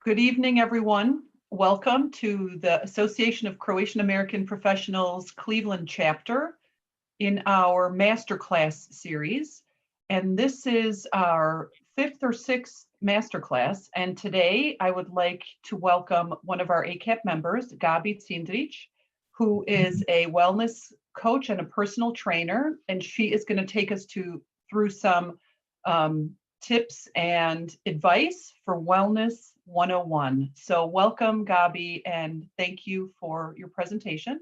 Good evening, everyone. Welcome to the Association of Croatian American Professionals Cleveland chapter in our masterclass series. And this is our fifth or sixth masterclass. And today I would like to welcome one of our ACAP members, Gabi Cindric, who is a wellness coach and a personal trainer. And she is going to take us through some tips and advice for Wellness 101. So welcome, Gabi, and thank you for your presentation.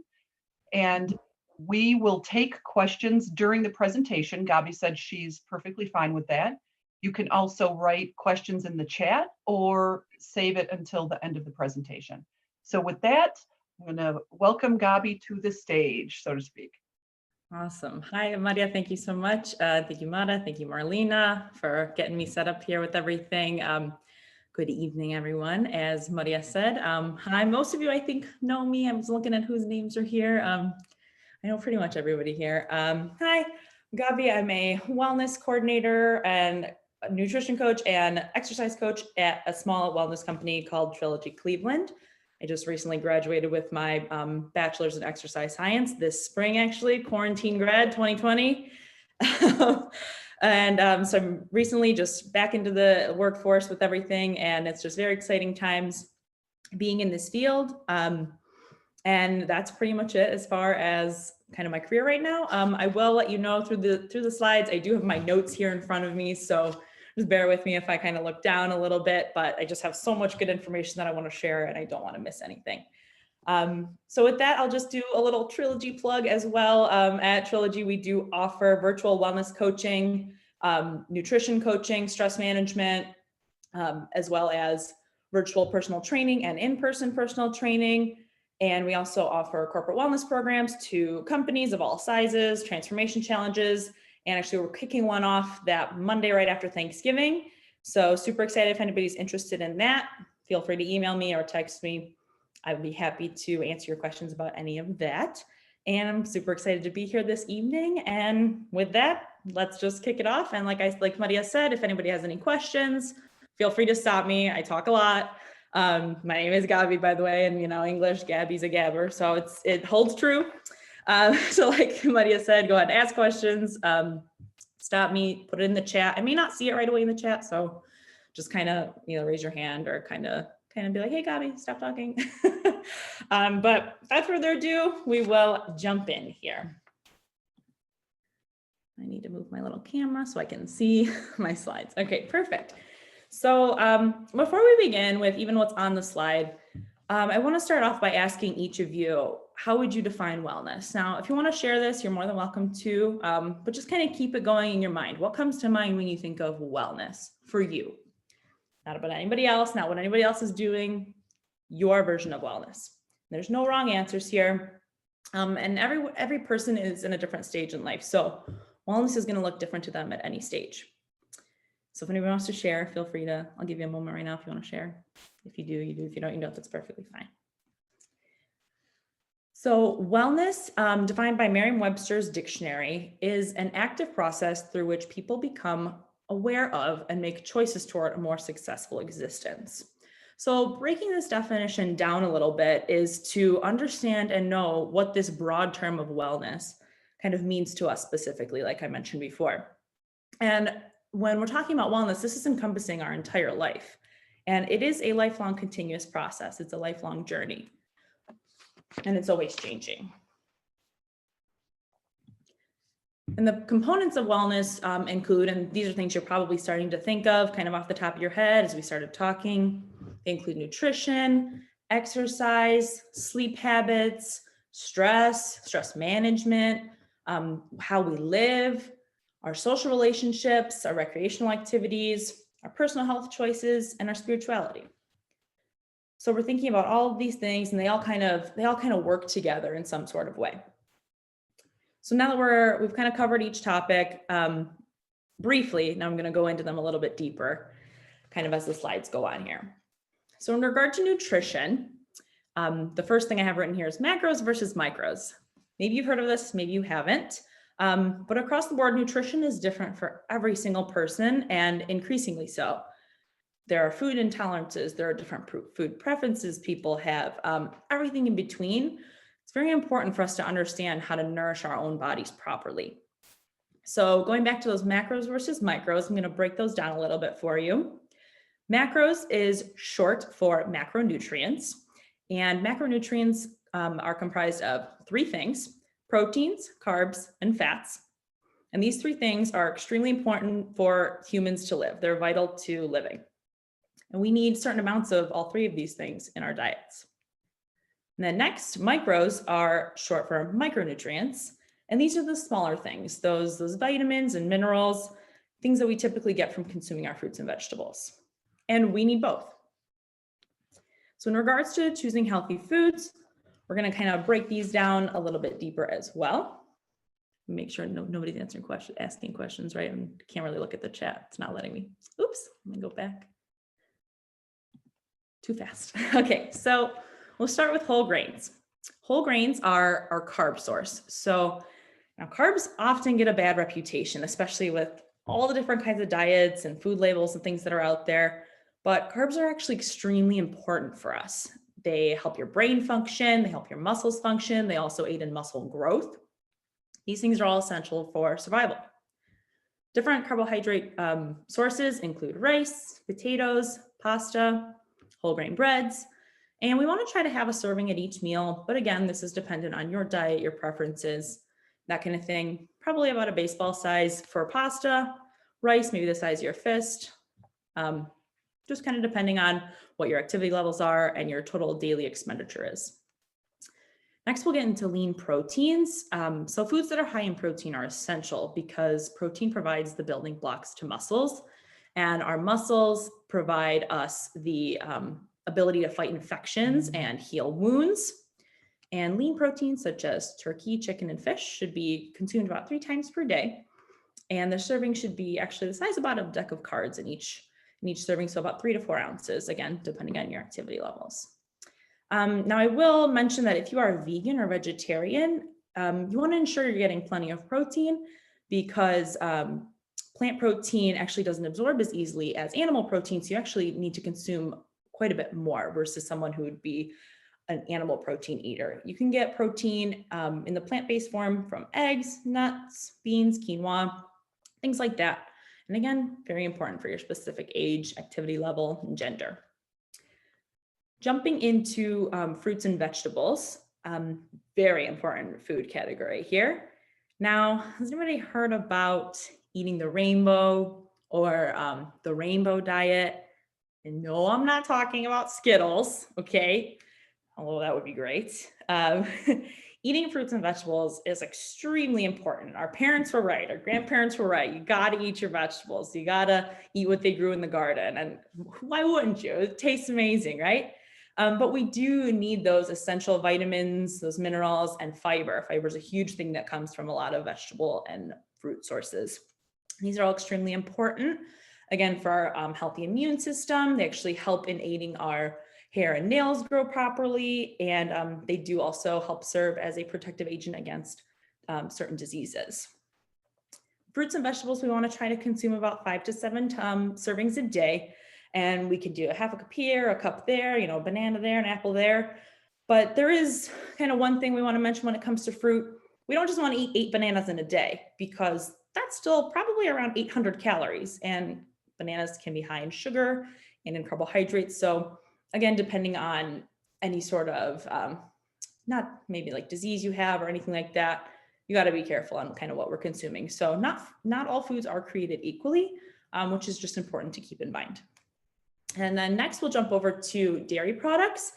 And we will take questions during the presentation. Gabi said she's perfectly fine with that. You can also write questions in the chat or save it until the end of the presentation. So with that, I'm going to welcome Gabi to the stage, so to speak. Awesome. Hi, Maria. Thank you so much. Thank you, Mara. Thank you, Marlena, for getting me set up here with everything. Good evening, everyone. As Maria said, hi, most of you, I think, know me. I was looking at whose names are here. I know pretty much everybody here. Hi, Gabi. I'm a wellness coordinator and a nutrition coach and exercise coach at a small wellness company called Trilogy Cleveland. I just recently graduated with my bachelor's in exercise science this spring, actually, quarantine grad 2020. And so I'm recently just back into the workforce with everything, and it's just very exciting times being in this field. And that's pretty much it as far as kind of my career right now. I will let you know through the slides. I do have my notes here in front of me, so just bear with me if I kind of look down a little bit, but I just have so much good information that I want to share and I don't want to miss anything. So with that, I'll just do a little Trilogy plug as well. At Trilogy, we do offer virtual wellness coaching, nutrition coaching, stress management, as well as virtual personal training and in-person personal training. And we also offer corporate wellness programs to companies of all sizes, transformation challenges. And actually, we're kicking one off that Monday right after Thanksgiving. So super excited if anybody's interested in that. Feel free to email me or text me. I'd be happy to answer your questions about any of that. And I'm super excited to be here this evening. And with that, let's just kick it off. And like Maria said, if anybody has any questions, feel free to stop me. I talk a lot. My name is Gabi, by the way, and English, Gabi's a gabber, so it holds true. So like Maria said, go ahead and ask questions, stop me, put it in the chat. I may not see it right away in the chat, so just kind of, raise your hand or kind of be like, hey, Gabi, stop talking. But without further ado, we will jump in here. I need to move my little camera so I can see my slides. Okay, perfect. So before we begin with even what's on the slide, I want to start off by asking each of you, how would you define wellness? Now, if you want to share this, you're more than welcome to, but just kind of keep it going in your mind. What comes to mind when you think of wellness for you? Not about anybody else, not what anybody else is doing, your version of wellness. There's no wrong answers here. And every person is in a different stage in life. So wellness is going to look different to them at any stage. So if anybody wants to share, feel free to, I'll give you a moment right now if you want to share. If you do, you do. If you don't, that's perfectly fine. So wellness, defined by Merriam-Webster's dictionary, is an active process through which people become aware of and make choices toward a more successful existence. So breaking this definition down a little bit is to understand and know what this broad term of wellness kind of means to us specifically, like I mentioned before. And when we're talking about wellness, this is encompassing our entire life. And it is a lifelong continuous process. It's a lifelong journey. And it's always changing. And the components of wellness include, and these are things you're probably starting to think of kind of off the top of your head as we started talking. They include nutrition, exercise, sleep habits, stress management, how we live, our social relationships, our recreational activities, our personal health choices, and our spirituality. So we're thinking about all of these things, and they all kind of work together in some sort of way. So now that we've kind of covered each topic briefly, now I'm going to go into them a little bit deeper, kind of as the slides go on here. So in regard to nutrition, the first thing I have written here is macros versus micros. Maybe you've heard of this, maybe you haven't. But across the board, nutrition is different for every single person and increasingly so. There are food intolerances, there are different food preferences people have, everything in between. It's very important for us to understand how to nourish our own bodies properly. So going back to those macros versus micros, I'm going to break those down a little bit for you. Macros is short for macronutrients, and macronutrients are comprised of three things: proteins, carbs, and fats. And these three things are extremely important for humans to live. They're vital to living. And we need certain amounts of all three of these things in our diets. And then next, micros are short for micronutrients. And these are the smaller things, those vitamins and minerals, things that we typically get from consuming our fruits and vegetables. And we need both. So in regards to choosing healthy foods, we're going to kind of break these down a little bit deeper as well. Make sure nobody's asking questions, right? I can't really look at the chat. It's not letting me. Oops, let me go back. Too fast. Okay, so we'll start with whole grains. Whole grains are our carb source. So now carbs often get a bad reputation, especially with all the different kinds of diets and food labels and things that are out there. But carbs are actually extremely important for us. They help your brain function, they help your muscles function, they also aid in muscle growth. These things are all essential for survival. Different carbohydrate sources include rice, potatoes, pasta, whole grain breads, and we want to try to have a serving at each meal. But again, this is dependent on your diet, your preferences, that kind of thing. Probably about a baseball size for pasta, rice, maybe the size of your fist. Just kind of depending on what your activity levels are and your total daily expenditure is. Next, we'll get into lean proteins. So foods that are high in protein are essential because protein provides the building blocks to muscles, and our muscles provide us the ability to fight infections and heal wounds. And lean proteins such as turkey, chicken, and fish should be consumed about 3 times per day. And the serving should be actually the size of about a deck of cards in each serving, so about 3 to 4 ounces, again, depending on your activity levels. Now, I will mention that if you are vegan or vegetarian, you want to ensure you're getting plenty of protein because plant protein actually doesn't absorb as easily as animal protein. So you actually need to consume quite a bit more versus someone who would be an animal protein eater. You can get protein in the plant-based form from eggs, nuts, beans, quinoa, things like that. And again, very important for your specific age, activity level, and gender. Jumping into fruits and vegetables, very important food category here. Now, has anybody heard about eating the rainbow or the rainbow diet? And no, I'm not talking about Skittles, okay? Although that would be great. Eating fruits and vegetables is extremely important. Our parents were right. Our grandparents were right. You got to eat your vegetables. You got to eat what they grew in the garden. And why wouldn't you? It tastes amazing, right? But we do need those essential vitamins, those minerals, and fiber. Fiber is a huge thing that comes from a lot of vegetable and fruit sources. These are all extremely important, again, for our healthy immune system. They actually help in aiding our hair and nails grow properly, and they do also help serve as a protective agent against certain diseases. Fruits and vegetables, we want to try to consume about 5 to 7 servings a day. And we could do a half a cup here, a cup there, a banana there, an apple there. But there is kind of one thing we want to mention when it comes to fruit. We don't just want to eat 8 bananas in a day because that's still probably around 800 calories. And bananas can be high in sugar and in carbohydrates. So again, depending on any sort of, not maybe like disease you have or anything like that, you got to be careful on kind of what we're consuming. So not all foods are created equally, which is just important to keep in mind. And then next we'll jump over to dairy products.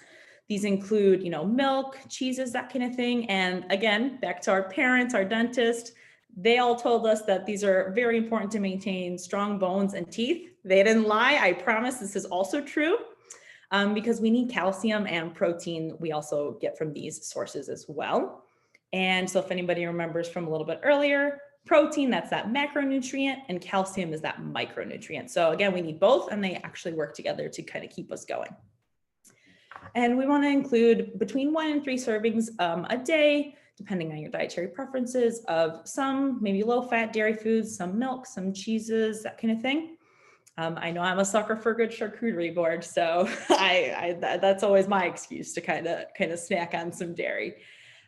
These include, milk, cheeses, that kind of thing. And again, back to our parents, our dentist, they all told us that these are very important to maintain strong bones and teeth. They didn't lie. I promise this is also true because we need calcium and protein. We also get from these sources as well. And so if anybody remembers from a little bit earlier, protein, that's that macronutrient, and calcium is that micronutrient. So again, we need both, and they actually work together to kind of keep us going. And we want to include between 1 and 3 servings a day, depending on your dietary preferences, of some maybe low-fat dairy foods, some milk, some cheeses, that kind of thing. I know I'm a sucker for a good charcuterie board, so that's always my excuse to kind of snack on some dairy.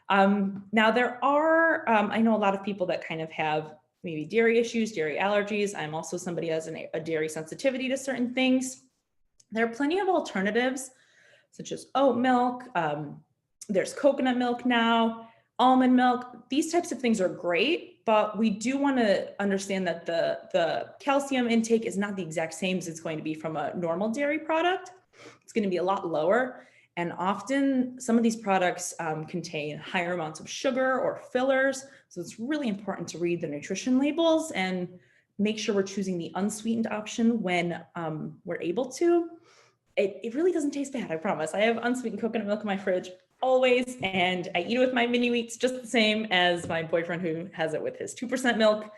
Now there are, I know a lot of people that kind of have maybe dairy issues, dairy allergies. I'm also somebody who has a dairy sensitivity to certain things. There are plenty of alternatives, such as oat milk. There's coconut milk now, almond milk. These types of things are great, but we do want to understand that the calcium intake is not the exact same as it's going to be from a normal dairy product. It's going to be a lot lower. And often some of these products contain higher amounts of sugar or fillers. So it's really important to read the nutrition labels and make sure we're choosing the unsweetened option when we're able to. It really doesn't taste bad, I promise. I have unsweetened coconut milk in my fridge always, and I eat it with my mini wheats just the same as my boyfriend who has it with his 2% milk.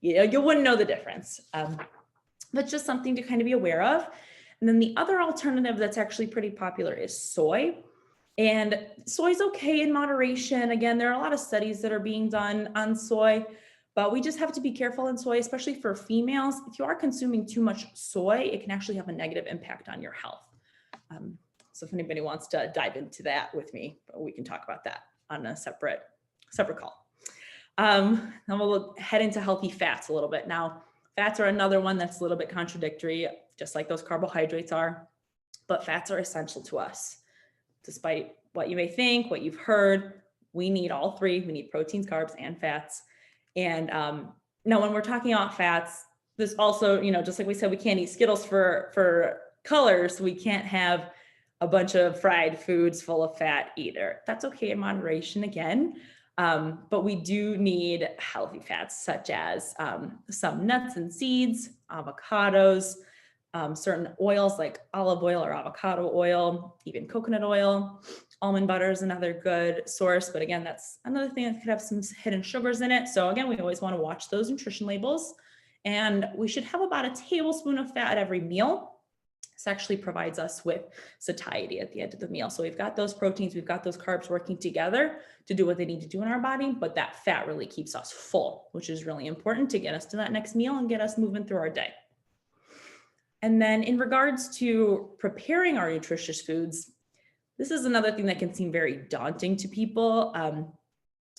You wouldn't know the difference, but just something to kind of be aware of. And then the other alternative that's actually pretty popular is soy. And soy is okay in moderation. Again, there are a lot of studies that are being done on soy, but we just have to be careful in soy, especially for females. If you are consuming too much soy, it can actually have a negative impact on your health. So if anybody wants to dive into that with me, we can talk about that on a separate call. Then we'll head into healthy fats a little bit. Now, fats are another one that's a little bit contradictory, just like those carbohydrates are, but fats are essential to us. Despite what you may think, what you've heard, we need all three. We need proteins, carbs, and fats. And now when we're talking about fats, this also, just like we said, we can't eat Skittles for colors. We can't have a bunch of fried foods full of fat either. That's okay in moderation again. But we do need healthy fats such as some nuts and seeds, avocados, certain oils like olive oil or avocado oil, even coconut oil. Almond butter is another good source, but again, that's another thing that could have some hidden sugars in it. So again, we always want to watch those nutrition labels, and we should have about a tablespoon of fat at every meal. This actually provides us with satiety at the end of the meal. So we've got those proteins, we've got those carbs working together to do what they need to do in our body, but that fat really keeps us full, which is really important to get us to that next meal and get us moving through our day. And then in regards to preparing our nutritious foods, this is another thing that can seem very daunting to people.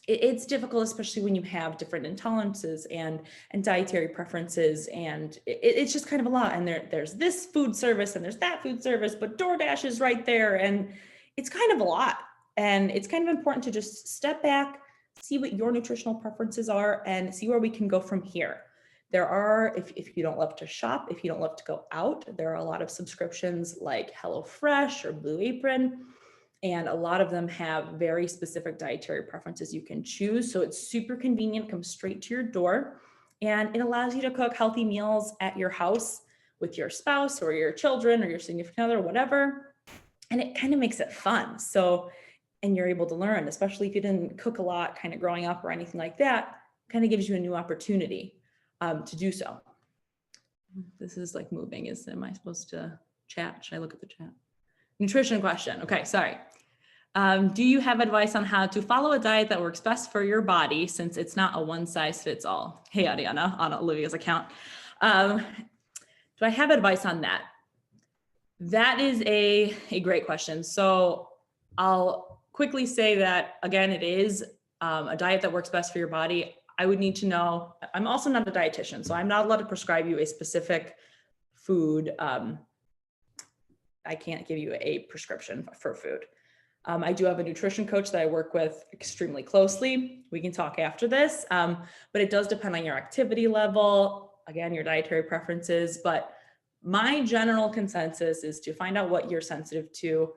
It's difficult, especially when you have different intolerances and dietary preferences, and it's just kind of a lot. And there's this food service and there's that food service, but DoorDash is right there, and it's kind of a lot. And it's kind of important to just step back, see what your nutritional preferences are, and see where we can go from here. There are, if you don't love to shop, if you don't love to go out, there are a lot of subscriptions like HelloFresh or Blue Apron. And a lot of them have very specific dietary preferences you can choose. So it's super convenient, comes straight to your door. And it allows you to cook healthy meals at your house with your spouse or your children or your significant other, whatever. And it kind of makes it fun. So, and you're able to learn, especially if you didn't cook a lot kind of growing up or anything like that, kind of gives you a new opportunity to do so. This is like moving. Am I supposed to chat? Should I look at the chat? Nutrition question. Okay, sorry. Do you have advice on how to follow a diet that works best for your body, since it's not a one size fits all? Hey, Ariana, on Olivia's account. Do I have advice on that? That is a great question. So I'll quickly say that, again, it is a diet that works best for your body. I would need to know, I'm also not a dietitian, so I'm not allowed to prescribe you a specific food. I can't give you a prescription for food. I do have a nutrition coach that I work with extremely closely. We can talk after this, but it does depend on your activity level, again, your dietary preferences. But my general consensus is to find out what you're sensitive to,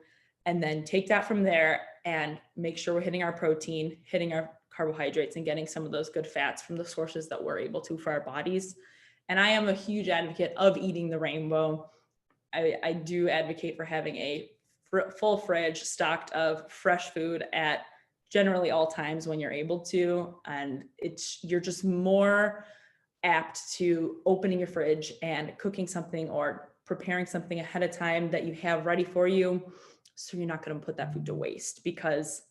and then take that from there and make sure we're hitting our protein, hitting our carbohydrates, and getting some of those good fats from the sources that we're able to for our bodies. And I am a huge advocate of eating the rainbow. I do advocate for having a full fridge stocked of fresh food at generally all times when you're able to. And you're just more apt to opening your fridge and cooking something or preparing something ahead of time that you have ready for you, so you're not going to put that food to waste. Because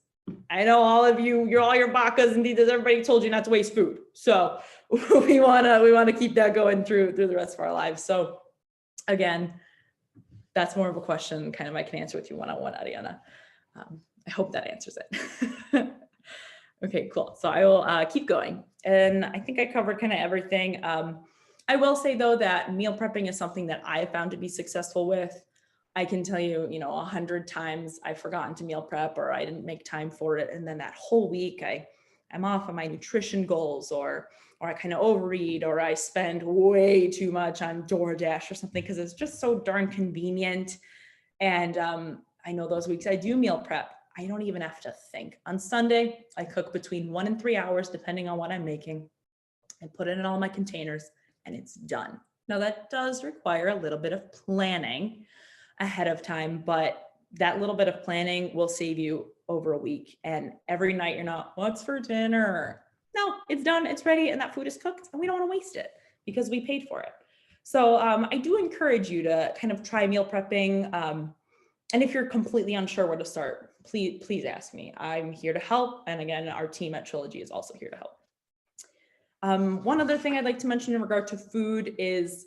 I know all of you, all your bacas and ditas, everybody told you not to waste food. So we want to keep that going through the rest of our lives. So Again, that's more of a question kind of I can answer with you one-on-one, Ariana. I hope that answers it. Okay, cool. So I will keep going. And I think I covered kind of everything. I will say though that meal prepping is something that I have found to be successful with. I can tell you, 100 times I've forgotten to meal prep or I didn't make time for it. And then that whole week I'm off on my nutrition goals or I kind of overeat or I spend way too much on DoorDash or something because it's just so darn convenient. And I know those weeks I do meal prep. I don't even have to think. On Sunday, I cook between 1 and 3 hours, depending on what I'm making. I put it in all my containers and it's done. Now that does require a little bit of planning ahead of time, but that little bit of planning will save you over a week. And every night you're not, what's for dinner? No, it's done, it's ready, and that food is cooked and we don't want to waste it because we paid for it. So I do encourage you to kind of try meal prepping. And if you're completely unsure where to start, please ask me. I'm here to help. And again, our team at Trilogy is also here to help. One other thing I'd like to mention in regard to food is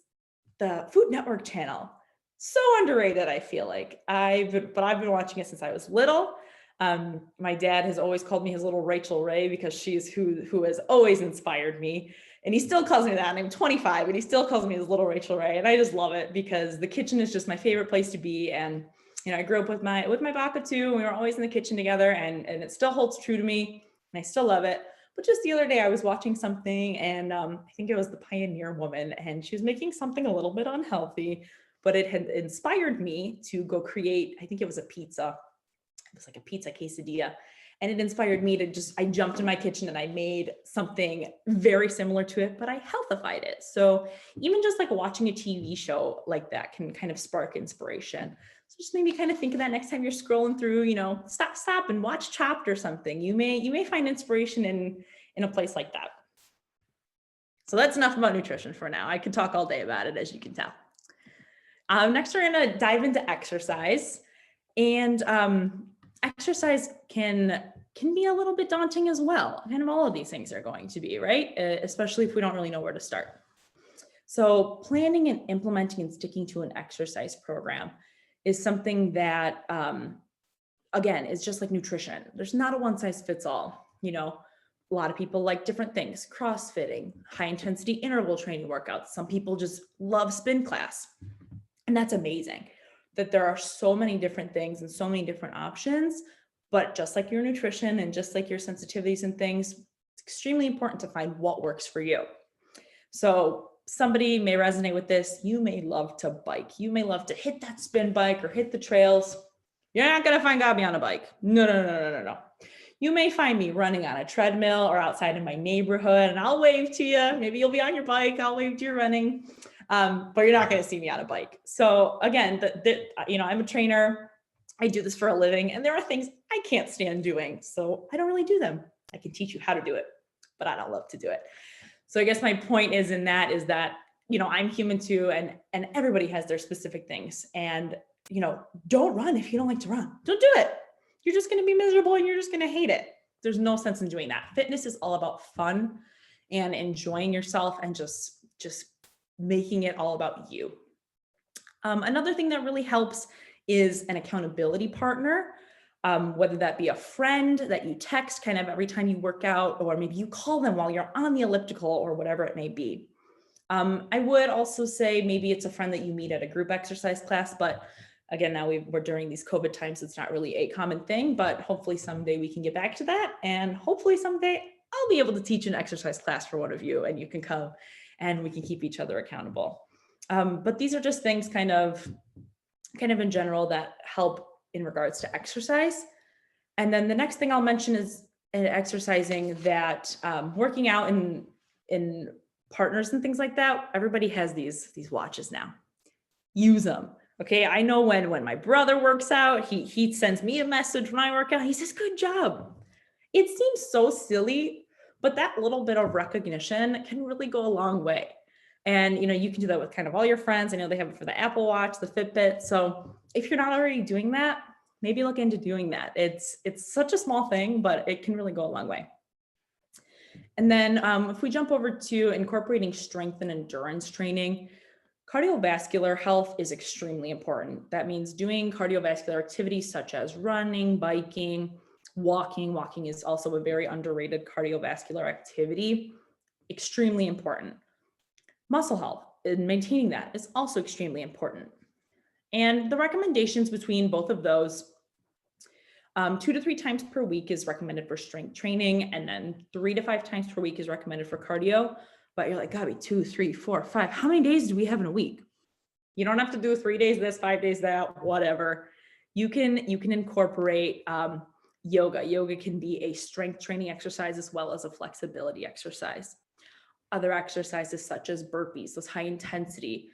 the Food Network channel. So underrated, I feel like. But I've been watching it since I was little. My dad has always called me his little Rachel Ray because she's who has always inspired me. And he still calls me that. And I'm 25, and he still calls me his little Rachel Ray. And I just love it because the kitchen is just my favorite place to be. And I grew up with my Baka too. And we were always in the kitchen together, and it still holds true to me, and I still love it. But just the other day I was watching something, and I think it was the Pioneer Woman, and she was making something a little bit unhealthy, but it had inspired me to go create, I think it was a pizza. It was like a pizza quesadilla. And it inspired me to I jumped in my kitchen and I made something very similar to it, but I healthified it. So even just like watching a TV show like that can kind of spark inspiration. So just maybe kind of think of that next time you're scrolling through, stop and watch Chopped or something. You may find inspiration in a place like that. So that's enough about nutrition for now. I could talk all day about it, as you can tell. Next, we're going to dive into exercise. And exercise can be a little bit daunting as well. Kind of all of these things are going to be, right? Especially if we don't really know where to start. So planning and implementing and sticking to an exercise program is something that, again, is just like nutrition. There's not a one size fits all. A lot of people like different things, CrossFitting, high intensity interval training workouts. Some people just love spin class. And that's amazing that there are so many different things and so many different options, but just like your nutrition and just like your sensitivities and things, it's extremely important to find what works for you. So somebody may resonate with this. You may love to bike. You may love to hit that spin bike or hit the trails. You're not going to find Gabi on a bike. No. You may find me running on a treadmill or outside in my neighborhood, and I'll wave to you. Maybe you'll be on your bike. I'll wave to you running. But you're not going to see me on a bike. So again, I'm a trainer. I do this for a living, and there are things I can't stand doing. So I don't really do them. I can teach you how to do it, but I don't love to do it. So I guess my point is that, I'm human too, and everybody has their specific things. And, don't run if you don't like to run. Don't do it. You're just going to be miserable and you're just going to hate it. There's no sense in doing that. Fitness is all about fun and enjoying yourself and just making it all about you. Another thing that really helps is an accountability partner, whether that be a friend that you text kind of every time you work out, or maybe you call them while you're on the elliptical or whatever it may be. I would also say maybe it's a friend that you meet at a group exercise class, but again, now we're during these COVID times, it's not really a common thing, but hopefully someday we can get back to that. And hopefully someday I'll be able to teach an exercise class for one of you and you can come and we can keep each other accountable. But these are just things kind of in general that help in regards to exercise. And then the next thing I'll mention is exercising that working out in partners and things like that. Everybody has these watches now. Use them. Okay, I know when my brother works out, he sends me a message when I work out. He says, "Good job." It seems so silly, but that little bit of recognition can really go a long way. And you can do that with kind of all your friends. I know they have it for the Apple Watch, the Fitbit. So if you're not already doing that, maybe look into doing that. It's such a small thing, but it can really go a long way. And then if we jump over to incorporating strength and endurance training, Cardiovascular health is extremely important. That means doing cardiovascular activities such as running, biking, walking. Walking is also a very underrated cardiovascular activity, extremely important. Muscle health and maintaining that is also extremely important. And the recommendations between both of those, 2 to 3 times per week is recommended for strength training, and then 3 to 5 times per week is recommended for cardio. But you're like, Gabi, 2, 3, 4, 5. How many days do we have in a week? You don't have to do 3 days this, 5 days that, whatever. You can incorporate yoga. Yoga can be a strength training exercise as well as a flexibility exercise. Other exercises such as burpees, those high intensity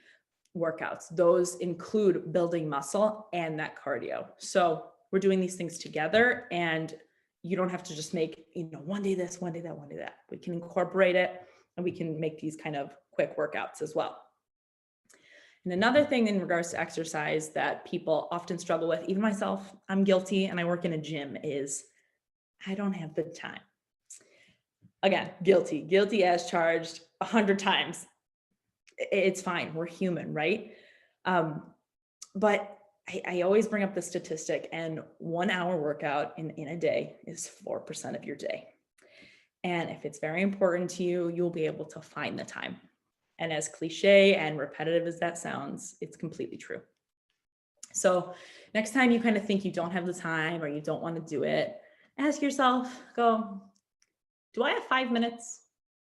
workouts, those include building muscle and that cardio. So we're doing these things together, and you don't have to just make, one day this, one day that, one day that. We can incorporate it, and we can make these kind of quick workouts as well. And another thing in regards to exercise that people often struggle with, even myself, I'm guilty, and I work in a gym, is I don't have the time. Again, guilty as charged 100 times. It's fine. We're human, right? But I always bring up the statistic, and 1 hour workout in a day is 4% of your day. And if it's very important to you, you'll be able to find the time. And as cliche and repetitive as that sounds, it's completely true. So next time you kind of think you don't have the time or you don't want to do it, ask yourself, do I have 5 minutes?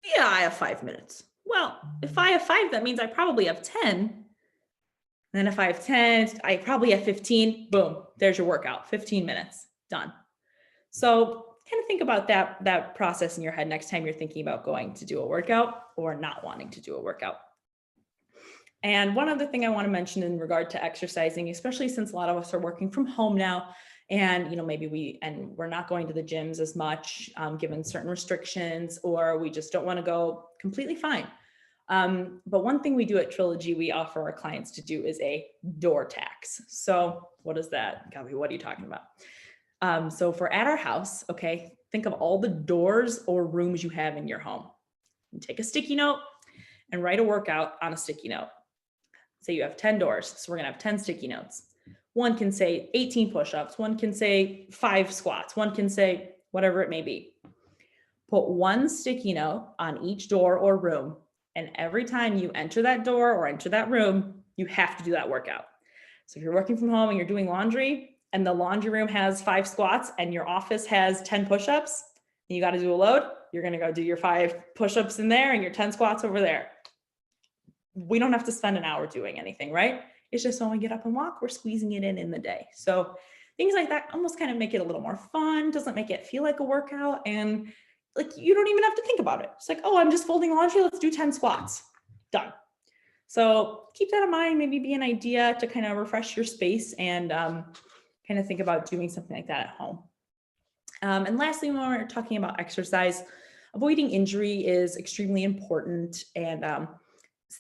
Yeah, I have 5 minutes. Well, if I have 5, that means I probably have 10. And then if I have 10, I probably have 15. Boom, there's your workout, 15 minutes, done. So kind of think about that process in your head next time you're thinking about going to do a workout or not wanting to do a workout. And one other thing I want to mention in regard to exercising, especially since a lot of us are working from home now, and maybe we're not going to the gyms as much given certain restrictions, or we just don't want to go, completely fine. But one thing we do at Trilogy, we offer our clients to do is a door tax. So what is that? Gabi, what are you talking about? So for at our house, okay, think of all the doors or rooms you have in your home. And take a sticky note and write a workout on a sticky note. Say you have 10 doors, so we're gonna have 10 sticky notes. One can say 18 push-ups, one can say 5 squats, one can say whatever it may be. Put one sticky note on each door or room, and every time you enter that door or enter that room, you have to do that workout. So if you're working from home and you're doing laundry, and the laundry room has 5 squats and your office has 10 push-ups, and you got to do a load, you're going to go do your 5 push-ups in there and your 10 squats over there. We don't have to spend an hour doing anything, right? It's just when we get up and walk, we're squeezing it in the day. So things like that almost kind of make it a little more fun, doesn't make it feel like a workout, and like you don't even have to think about it. It's like, oh, I'm just folding laundry, let's do 10 squats, done. So keep that in mind, maybe be an idea to kind of refresh your space and kind of think about doing something like that at home. And lastly, when we're talking about exercise, avoiding injury is extremely important, and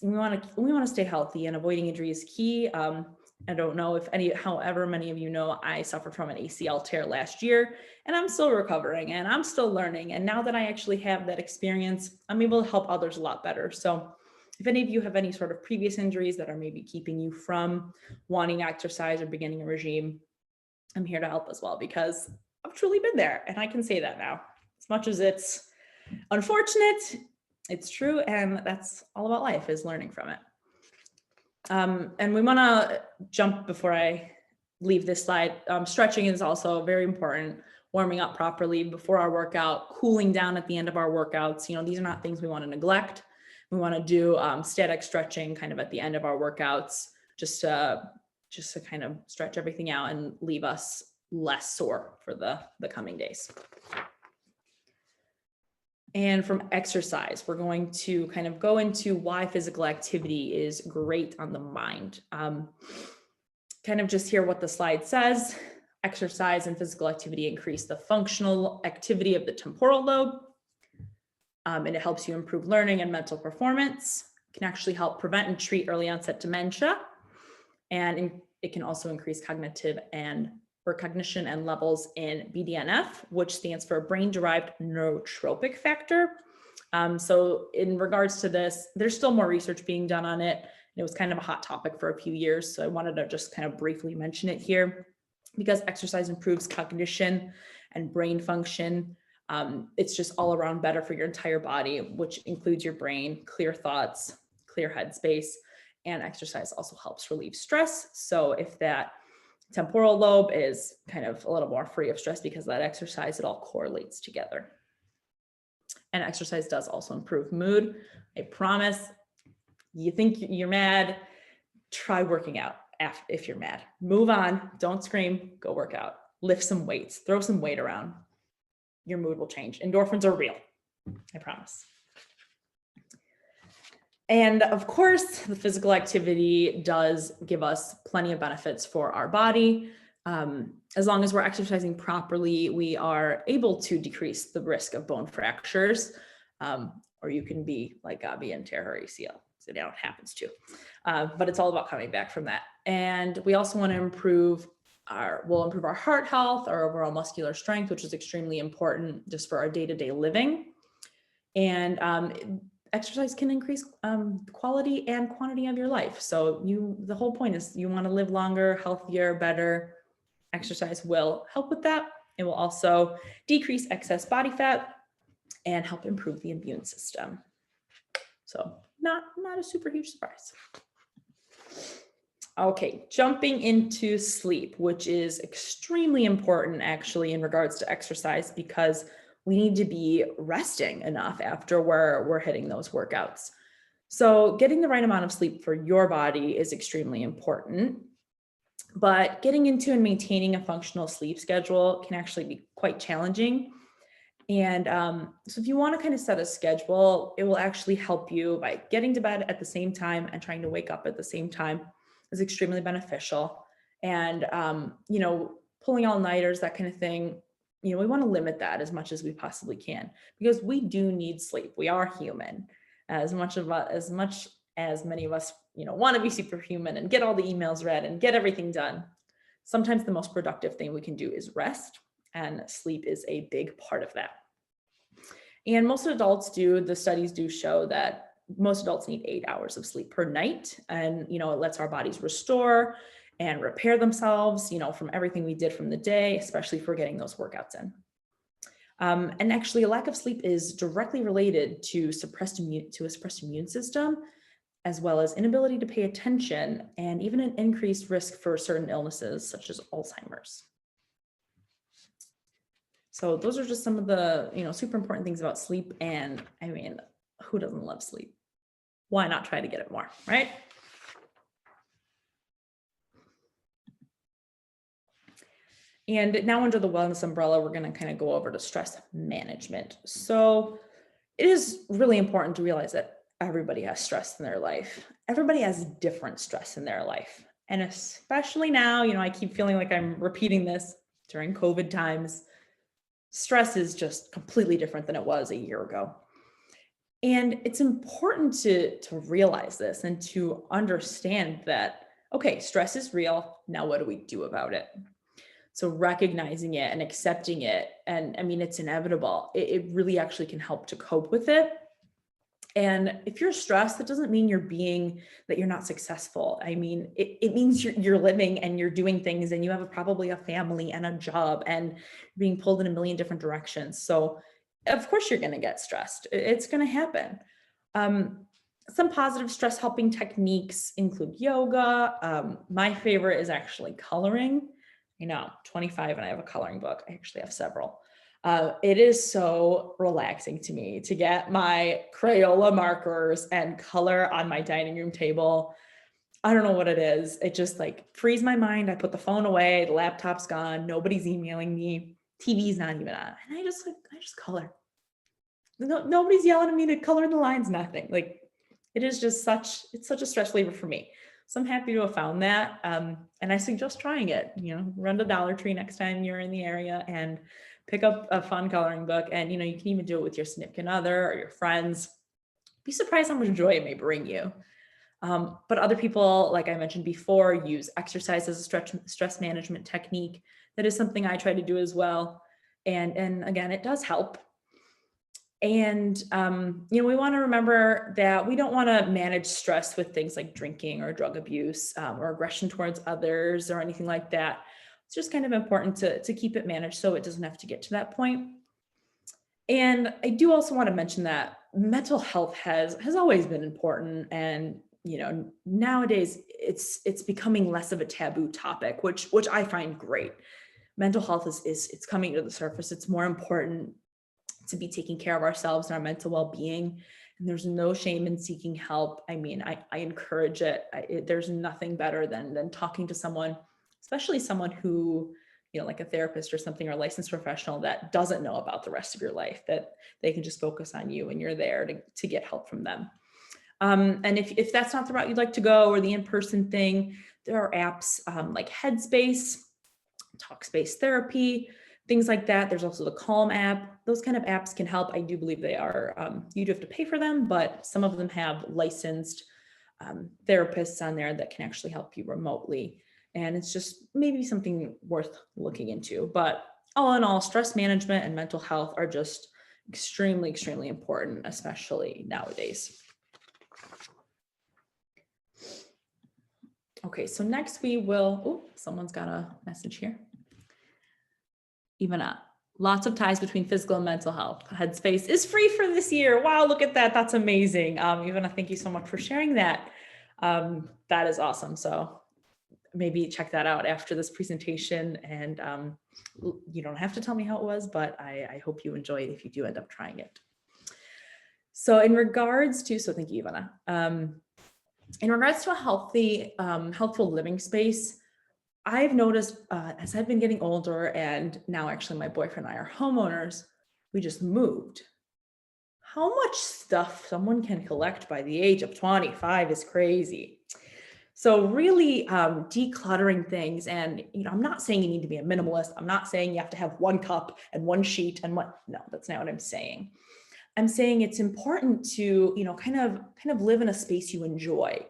we want to stay healthy, and avoiding injury is key. I don't know if however many of you know, I suffered from an ACL tear last year, and I'm still recovering and I'm still learning. And now that I actually have that experience, I'm able to help others a lot better. So if any of you have any sort of previous injuries that are maybe keeping you from wanting to exercise or beginning a regime, I'm here to help as well, because I've truly been there, and I can say that now. As much as it's unfortunate, it's true, and that's all about life, is learning from it. And we want to jump before I leave this slide. Stretching is also very important. Warming up properly before our workout, cooling down at the end of our workouts. These are not things we want to neglect. We want to do static stretching kind of at the end of our workouts, just to kind of stretch everything out and leave us less sore for the coming days. And from exercise, we're going to kind of go into why physical activity is great on the mind. Kind of just hear what the slide says. Exercise and physical activity increase the functional activity of the temporal lobe. And it helps you improve learning and mental performance. It can actually help prevent and treat early onset dementia. And it can also increase cognition and levels in BDNF, which stands for brain-derived neurotrophic factor. So in regards to this, there's still more research being done on it. And it was kind of a hot topic for a few years. So I wanted to just kind of briefly mention it here because exercise improves cognition and brain function. It's just all around better for your entire body, which includes your brain, clear thoughts, clear headspace, and exercise also helps relieve stress. So if that temporal lobe is kind of a little more free of stress because of that exercise, it all correlates together. And exercise does also improve mood. I promise. You think you're mad, try working out if you're mad. Move on, don't scream, go work out. Lift some weights, throw some weight around. Your mood will change. Endorphins are real, I promise. And of course, the physical activity does give us plenty of benefits for our body. As long as we're exercising properly, we are able to decrease the risk of bone fractures, or you can be like Gabi and tear her ACL. So now it happens too. But it's all about coming back from that. And we also want to improve our heart health, our overall muscular strength, which is extremely important just for our day-to-day living. And exercise can increase quality and quantity of your life. So the whole point is you want to live longer, healthier, better. Exercise will help with that. It will also decrease excess body fat and help improve the immune system. So not a super huge surprise. Okay, jumping into sleep, which is extremely important actually in regards to exercise because we need to be resting enough after we're hitting those workouts. So getting the right amount of sleep for your body is extremely important, but getting into and maintaining a functional sleep schedule can actually be quite challenging. And so if you want to kind of set a schedule, it will actually help you by getting to bed at the same time and trying to wake up at the same time is extremely beneficial. And, pulling all-nighters, that kind of thing, we want to limit that as much as we possibly can because we do need sleep. We are human. As much as many of us, want to be superhuman and get all the emails read and get everything done. Sometimes the most productive thing we can do is rest, and sleep is a big part of that. And most adults the studies do show that most adults need 8 hours of sleep per night. And, it lets our bodies restore and repair themselves, from everything we did from the day, especially if we're getting those workouts in. And actually a lack of sleep is directly related to a suppressed immune system, as well as inability to pay attention and even an increased risk for certain illnesses such as Alzheimer's. So those are just some of the, super important things about sleep. And I mean, who doesn't love sleep? Why not try to get it more, right? And now under the wellness umbrella, we're going to kind of go over to stress management. So it is really important to realize that everybody has stress in their life. Everybody has different stress in their life. And especially now, I keep feeling like I'm repeating this during COVID times. Stress is just completely different than it was a year ago. And it's important to realize this and to understand that, okay, stress is real. Now, what do we do about it? So recognizing it and accepting it, and I mean, it's inevitable. It really actually can help to cope with it. And if you're stressed, that doesn't mean that you're not successful. I mean, it means you're living and you're doing things and you have probably a family and a job and being pulled in a million different directions. So of course you're going to get stressed. It's going to happen. Some positive stress helping techniques include yoga. My favorite is actually coloring. 25 and I have a coloring book. I actually have several. It is so relaxing to me to get my Crayola markers and color on my dining room table. I don't know what it is. It just frees my mind. I put the phone away, the laptop's gone, nobody's emailing me, TV's not even on. And I just color. Nobody's yelling at me to color in the lines, nothing. It is just it's such a stress reliever for me. So I'm happy to have found that. And I suggest trying it, run to Dollar Tree next time you're in the area and pick up a fun coloring book. And, you can even do it with your significant other or your friends. Be surprised how much joy it may bring you. But other people, like I mentioned before, use exercise as a stress management technique. That is something I try to do as well. And again, it does help. And, we want to remember that we don't want to manage stress with things like drinking or drug abuse or aggression towards others or anything like that. It's just kind of important to keep it managed so it doesn't have to get to that point. And I do also want to mention that mental health has always been important. And, nowadays it's becoming less of a taboo topic, which I find great. Mental health is it's coming to the surface. It's more important to be taking care of ourselves and our mental well-being. And there's no shame in seeking help. I mean, I encourage it. There's nothing better than talking to someone, especially someone who, like a therapist or something, or a licensed professional that doesn't know about the rest of your life, that they can just focus on you and you're there to get help from them. And if that's not the route you'd like to go, or the in-person thing, there are apps like Headspace, Talkspace Therapy, things like that. There's also the Calm app. Those kind of apps can help. I do believe they are, you do have to pay for them, but some of them have licensed therapists on there that can actually help you remotely. And it's just maybe something worth looking into. But all in all, stress management and mental health are just extremely, extremely important, especially nowadays. Okay, so next we will, someone's got a message here. Ivana, lots of ties between physical and mental health. Headspace is free for this year. Wow, look at that. That's amazing. Ivana, thank you so much for sharing that. That is awesome. So maybe check that out after this presentation. And you don't have to tell me how it was, but I hope you enjoy it if you do end up trying it. So in regards to, thank you, Ivana. In regards to a healthy, healthful living space, I've noticed as I've been getting older, and now actually my boyfriend and I are homeowners, we just moved. How much stuff someone can collect by the age of 25 is crazy. So really decluttering things, and I'm not saying you need to be a minimalist. I'm not saying you have to have one cup and one sheet and no, that's not what I'm saying. I'm saying it's important to, kind of live in a space you enjoy.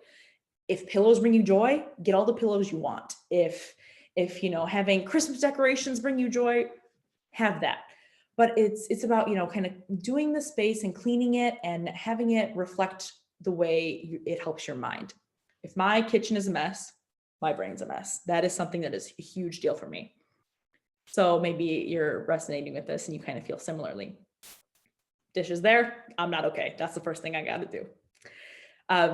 If pillows bring you joy, get all the pillows you want. If having Christmas decorations bring you joy, have that. But it's about, kind of doing the space and cleaning it and having it reflect the way it helps your mind. If my kitchen is a mess, my brain's a mess. That is something that is a huge deal for me. So maybe you're resonating with this and you kind of feel similarly. Dishes there, I'm not okay. That's the first thing I got to do.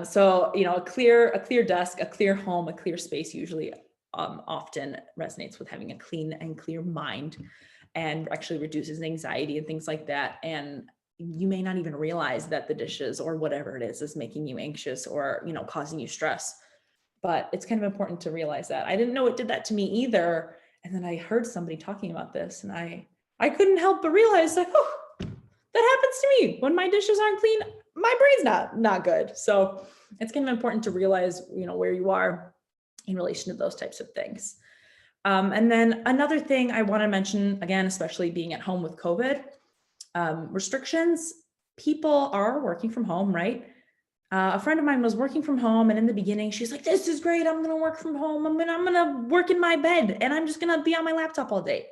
So, a clear desk, a clear home, a clear space usually often resonates with having a clean and clear mind, and actually reduces anxiety and things like that. And you may not even realize that the dishes or whatever it is making you anxious or, causing you stress. But it's kind of important to realize that. I didn't know it did that to me either. And then I heard somebody talking about this, and I couldn't help but realize, like, oh, that happens to me when my dishes aren't clean. My brain's not good. So it's kind of important to realize, where you are in relation to those types of things. And then another thing I want to mention, again, especially being at home with COVID restrictions, people are working from home, right? A friend of mine was working from home, and in the beginning, she's like, "This is great. I'm going to work from home. I'm going to work in my bed, and I'm just going to be on my laptop all day."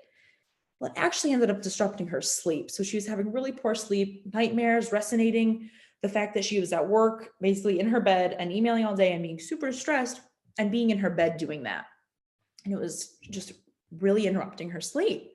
Well, it actually ended up disrupting her sleep. So she was having really poor sleep, nightmares, resonating the fact that she was at work, basically in her bed and emailing all day and being super stressed and being in her bed doing that. And it was just really interrupting her sleep.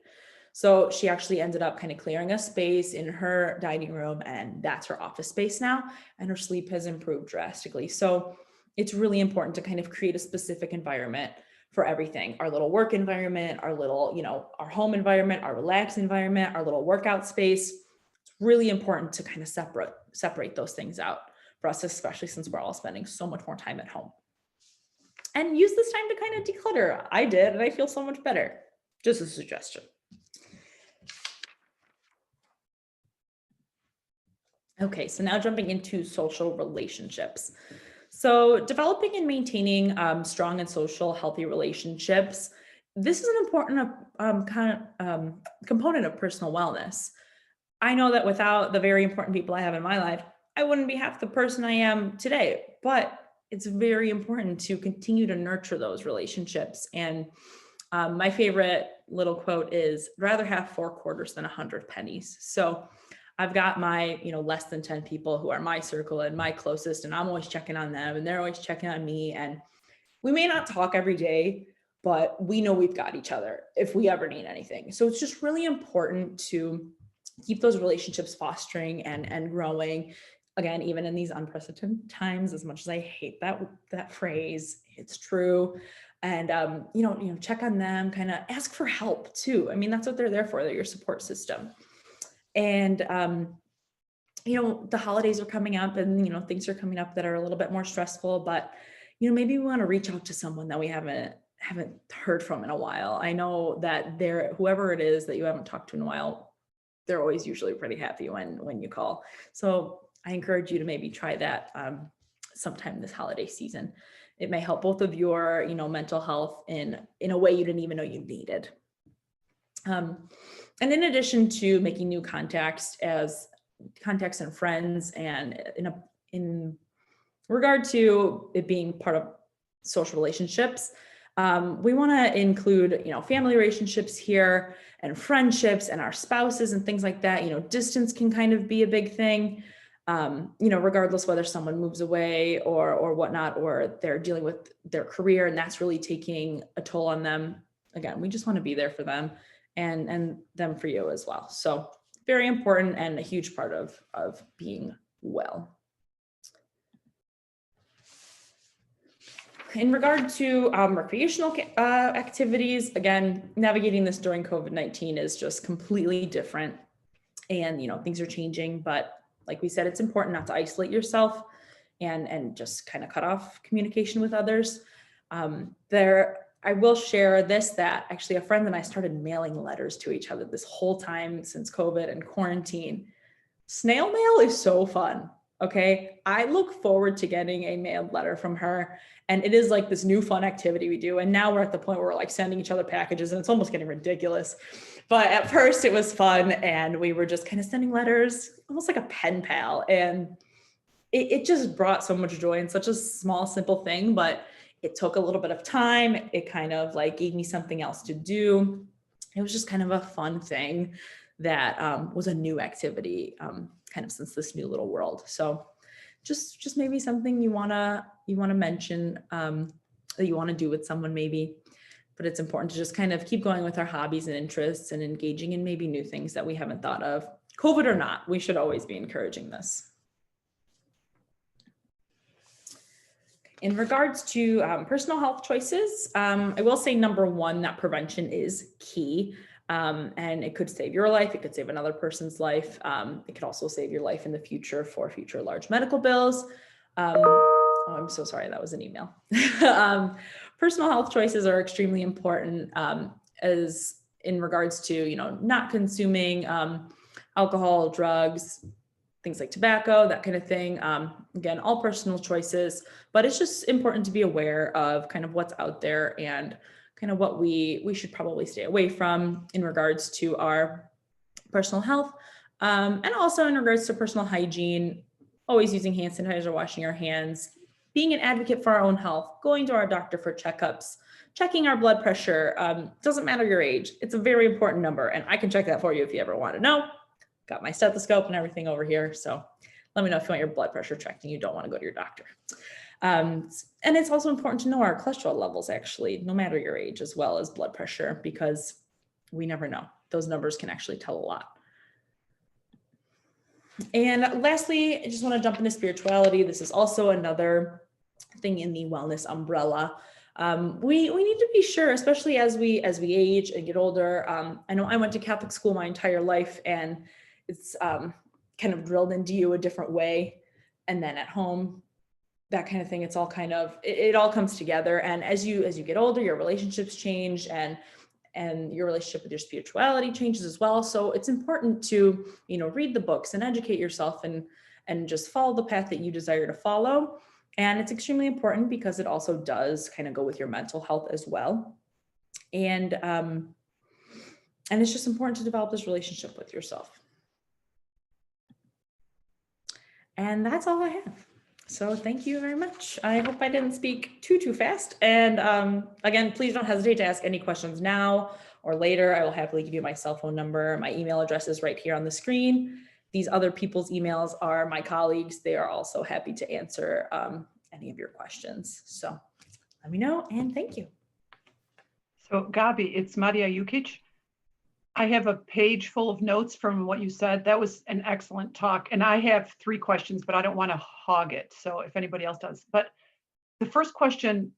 So she actually ended up kind of clearing a space in her dining room, and that's her office space now. And her sleep has improved drastically. So it's really important to kind of create a specific environment for everything. Our little work environment, our little, our home environment, our relaxed environment, our little workout space. It's really important to kind of separate those things out for us, especially since we're all spending so much more time at home. And use this time to kind of declutter. I did, and I feel so much better. Just a suggestion. Okay, so now jumping into social relationships. So developing and maintaining strong and social healthy relationships. This is an important component of personal wellness. I know that without the very important people I have in my life, I wouldn't be half the person I am today, but it's very important to continue to nurture those relationships. And my favorite little quote is, rather have 4 quarters than 100 pennies. So I've got my, less than 10 people who are my circle and my closest, and I'm always checking on them and they're always checking on me. And we may not talk every day, but we know we've got each other if we ever need anything. So it's just really important to keep those relationships fostering and growing. Again, even in these unprecedented times, as much as I hate that phrase, it's true. And check on them, kind of ask for help too. I mean, that's what they're there for. They're your support system. And the holidays are coming up, and things are coming up that are a little bit more stressful, but maybe we want to reach out to someone that we haven't heard from in a while. I know that whoever it is that you haven't talked to in a while, they're always usually pretty happy when you call. So I encourage you to maybe try that sometime this holiday season. It may help both of your mental health in a way you didn't even know you needed. And in addition to making new contacts and friends, and in regard to it being part of social relationships, we want to include, family relationships here, and friendships, and our spouses and things like that. Distance can kind of be a big thing, regardless whether someone moves away or whatnot, or they're dealing with their career and that's really taking a toll on them. Again, we just want to be there for them and them for you as well. So very important and a huge part of being well. In regard to recreational activities, again, navigating this during COVID-19 is just completely different, and things are changing. But like we said, it's important not to isolate yourself and just kind of cut off communication with others. I will share this, that actually a friend and I started mailing letters to each other this whole time since COVID and quarantine. Snail mail is so fun. Okay. I look forward to getting a mailed letter from her. And it is like this new fun activity we do. And now we're at the point where we're like sending each other packages, and it's almost getting ridiculous. But at first it was fun, and we were just kind of sending letters, almost like a pen pal. And it just brought so much joy in such a small, simple thing, but it took a little bit of time. It kind of like gave me something else to do. It was just kind of a fun thing that was a new activity, kind of since this new little world. So just maybe something you wanna mention that you want to do with someone maybe. But it's important to just kind of keep going with our hobbies and interests and engaging in maybe new things that we haven't thought of. COVID or not, we should always be encouraging this. In regards to personal health choices, I will say number one, that prevention is key. And it could save your life. It could save another person's life. It could also save your life in the future for future large medical bills. Oh, I'm so sorry. That was an email. Personal health choices are extremely important as in regards to, not consuming alcohol, drugs, things like tobacco, that kind of thing. Again, all personal choices, but it's just important to be aware of kind of what's out there and kind of what we should probably stay away from in regards to our personal health. And also in regards to personal hygiene, always using hand sanitizer, washing our hands, being an advocate for our own health, going to our doctor for checkups, checking our blood pressure. Doesn't matter your age. It's a very important number, and I can check that for you if you ever want to know. Got my stethoscope and everything over here. So let me know if you want your blood pressure checked and you don't want to go to your doctor. And it's also important to know our cholesterol levels, actually, no matter your age, as well as blood pressure, because we never know. Those numbers can actually tell a lot. And lastly, I just want to jump into spirituality. This is also another thing in the wellness umbrella. We need to be sure, especially as we age and get older. I know I went to Catholic school my entire life, and it's kind of drilled into you a different way. And then at home, that kind of thing, it's all kind of, it all comes together. And as you get older, your relationships change, and your relationship with your spirituality changes as well. So it's important to, read the books and educate yourself and just follow the path that you desire to follow. And it's extremely important because it also does kind of go with your mental health as well. And it's just important to develop this relationship with yourself. And that's all I have. So thank you very much. I hope I didn't speak too fast. And again, please don't hesitate to ask any questions now or later. I will happily give you my cell phone number. My email address is right here on the screen. these other people's emails are my colleagues. They are also happy to answer any of your questions. So let me know, and thank you. So Gabi, it's Maria Jukic. I have a page full of notes from what you said. That was an excellent talk. And I have 3 questions, but I don't want to hog it. So if anybody else does. But the first question,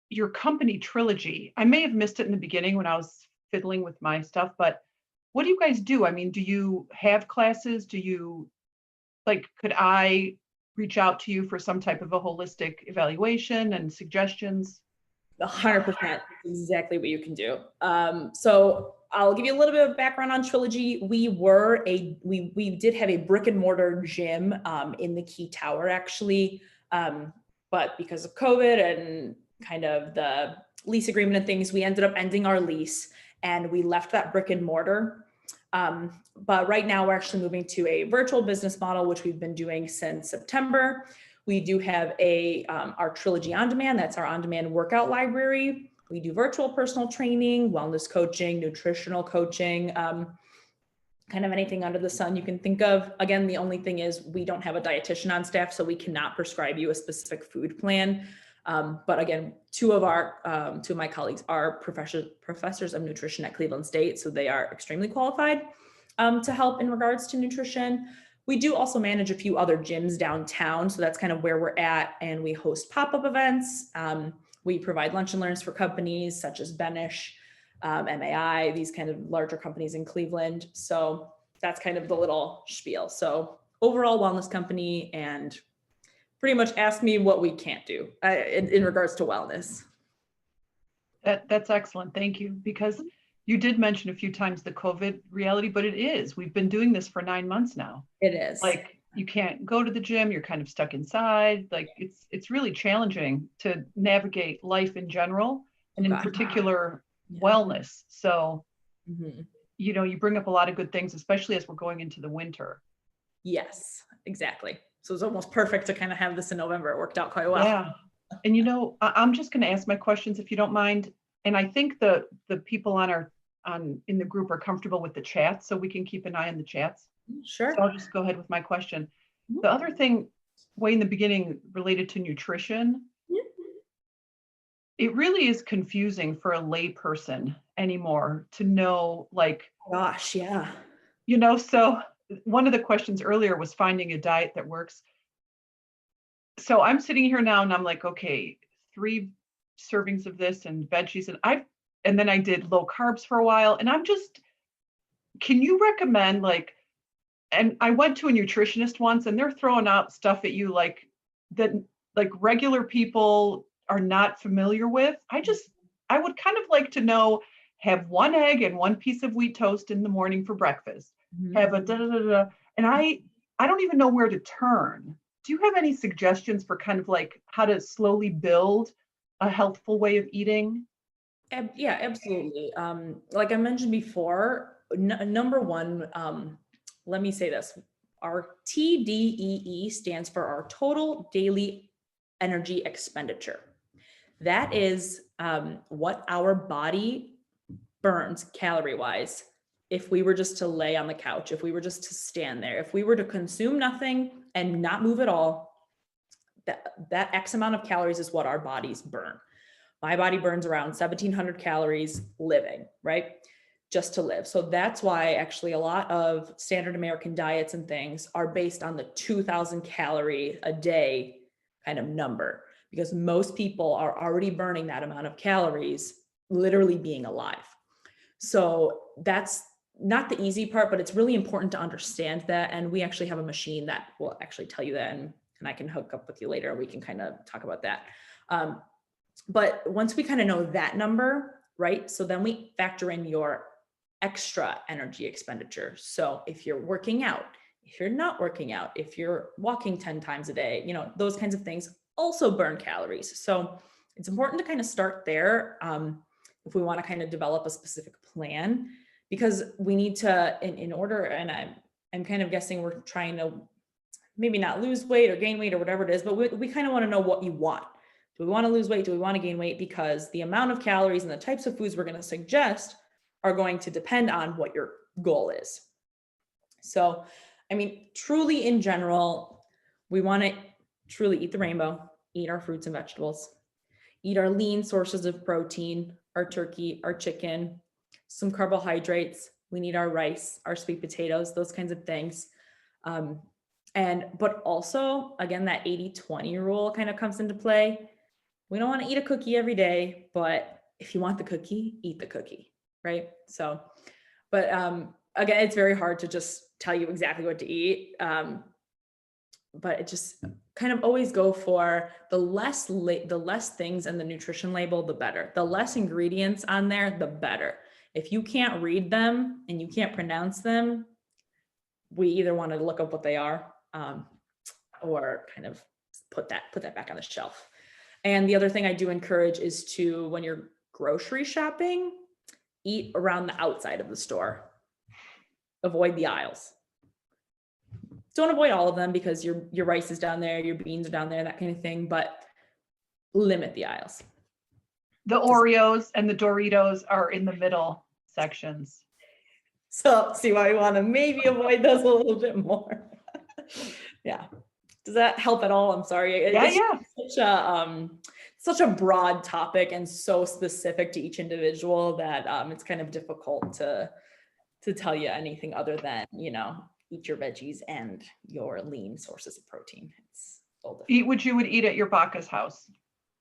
your company Trilogy, I may have missed it in the beginning when I was fiddling with my stuff, but what do you guys do? I mean, do you have classes? Do you, like, could I reach out to you for some type of a holistic evaluation and suggestions? 100% exactly what you can do. So I'll give you a little bit of background on Trilogy. We did have a brick and mortar gym in the Key Tower, actually. But because of COVID and kind of the lease agreement and things, we ended up ending our lease and we left that brick and mortar. But right now we're actually moving to a virtual business model, which we've been doing since September. We do have our Trilogy On Demand. That's our on-demand workout library. We do virtual personal training, wellness coaching, nutritional coaching, kind of anything under the sun you can think of. Again, the only thing is we don't have a dietitian on staff, so we cannot prescribe you a specific food plan. But again, two of my colleagues are professors of nutrition at Cleveland State, so they are extremely qualified to help in regards to nutrition. We do also manage a few other gyms downtown, so that's kind of where we're at, and we host pop-up events. We provide lunch and learns for companies such as Benish, MAI, these kind of larger companies in Cleveland. So that's kind of the little spiel. So overall wellness company, and pretty much ask me what we can't do in regards to wellness. That's excellent. Thank you. Because you did mention a few times the COVID reality, but we've been doing this for 9 months now. It is. Like, you can't go to the gym, you're kind of stuck inside. Like, it's really challenging to navigate life in general, and in particular, wellness. So, you bring up a lot of good things, especially as we're going into the winter. Yes, exactly. So it's almost perfect to kind of have this in November. It worked out quite well. Yeah. And I'm just going to ask my questions if you don't mind. And I think the people in the group are comfortable with the chat, so we can keep an eye on the chats. Sure. So I'll just go ahead with my question. The other thing, way in the beginning, related to nutrition, it really is confusing for a lay person anymore to know, like, gosh, yeah. So one of the questions earlier was finding a diet that works. So I'm sitting here now and I'm like, okay, 3 servings of this and veggies, and then I did low carbs for a while, and can you recommend, like, and I went to a nutritionist once and they're throwing out stuff at you like that, like, regular people are not familiar with. I would kind of like to know, have 1 egg and 1 piece of wheat toast in the morning for breakfast, have a and I don't even know where to turn. Do you have any suggestions for kind of like how to slowly build a healthful way of eating? Yeah, absolutely. Like I mentioned before, number one, let me say this. Our TDEE stands for our total daily energy expenditure. That is what our body burns calorie-wise if we were just to lay on the couch, if we were just to stand there, if we were to consume nothing and not move at all, that X amount of calories is what our bodies burn. My body burns around 1,700 calories living, right? Just to live. So that's why actually a lot of standard American diets and things are based on the 2,000 calorie a day kind of number, because most people are already burning that amount of calories, literally being alive. So that's not the easy part, but it's really important to understand that. And we actually have a machine that will actually tell you that, and I can hook up with you later. We can kind of talk about that. But once we kind of know that number, right? So then we factor in your extra energy expenditure. So if you're working out, if you're not working out, if you're walking 10 times a day, those kinds of things also burn calories. So it's important to kind of start there if we want to kind of develop a specific plan, because we need to, in order, and I'm kind of guessing we're trying to maybe not lose weight or gain weight or whatever it is, but we kind of want to know what you want. Do we want to lose weight? Do we want to gain weight? Because the amount of calories and the types of foods we're going to suggest are going to depend on what your goal is. So I mean, truly in general, we want to truly eat the rainbow, eat our fruits and vegetables, eat our lean sources of protein, our turkey, our chicken, some carbohydrates. We need our rice, our sweet potatoes, those kinds of things. But also, again, that 80-20 rule kind of comes into play. We don't want to eat a cookie every day, but if you want the cookie, eat the cookie, right? So, but again, it's very hard to just tell you exactly what to eat. But it just kind of always go for the less things in the nutrition label, the better. The less ingredients on there, the better. If you can't read them and you can't pronounce them, we either want to look up what they are, or kind of put that back on the shelf. And the other thing I do encourage is to, when you're grocery shopping, eat around the outside of the store. Avoid the aisles. Don't avoid all of them, because your rice is down there, your beans are down there, that kind of thing, but limit the aisles. The Oreos and the Doritos are in the middle sections. So see why we want to maybe avoid those a little bit more. Yeah. Does that help at all? I'm sorry. Yeah, It's yeah. such a broad topic and so specific to each individual that it's kind of difficult to tell you anything other than, eat your veggies and your lean sources of protein. It's all different. Eat what you would eat at your Baka's house.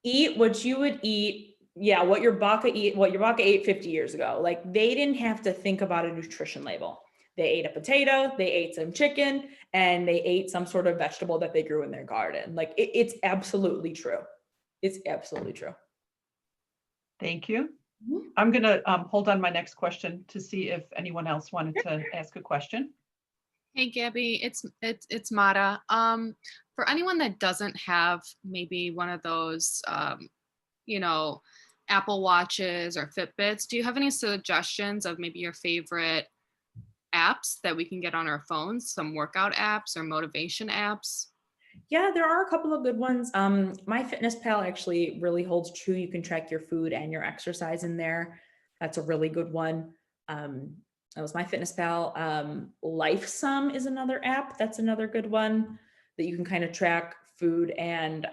Eat what you would eat. Yeah, what your Baka ate 50 years ago. Like, they didn't have to think about a nutrition label. They ate a potato, they ate some chicken, and they ate some sort of vegetable that they grew in their garden. Like, it's absolutely true. It's absolutely true. Thank you. I'm going to hold on my next question to see if anyone else wanted to ask a question. Hey, Gabi, it's Mara. For anyone that doesn't have maybe one of those, Apple Watches or Fitbits, do you have any suggestions of maybe your favorite apps that we can get on our phones? Some workout apps or motivation apps? Yeah, there are a couple of good ones. MyFitnessPal actually really holds true. You can track your food and your exercise in there. That's a really good one. That was MyFitnessPal. LifeSum is another app. That's another good one that you can kind of track food and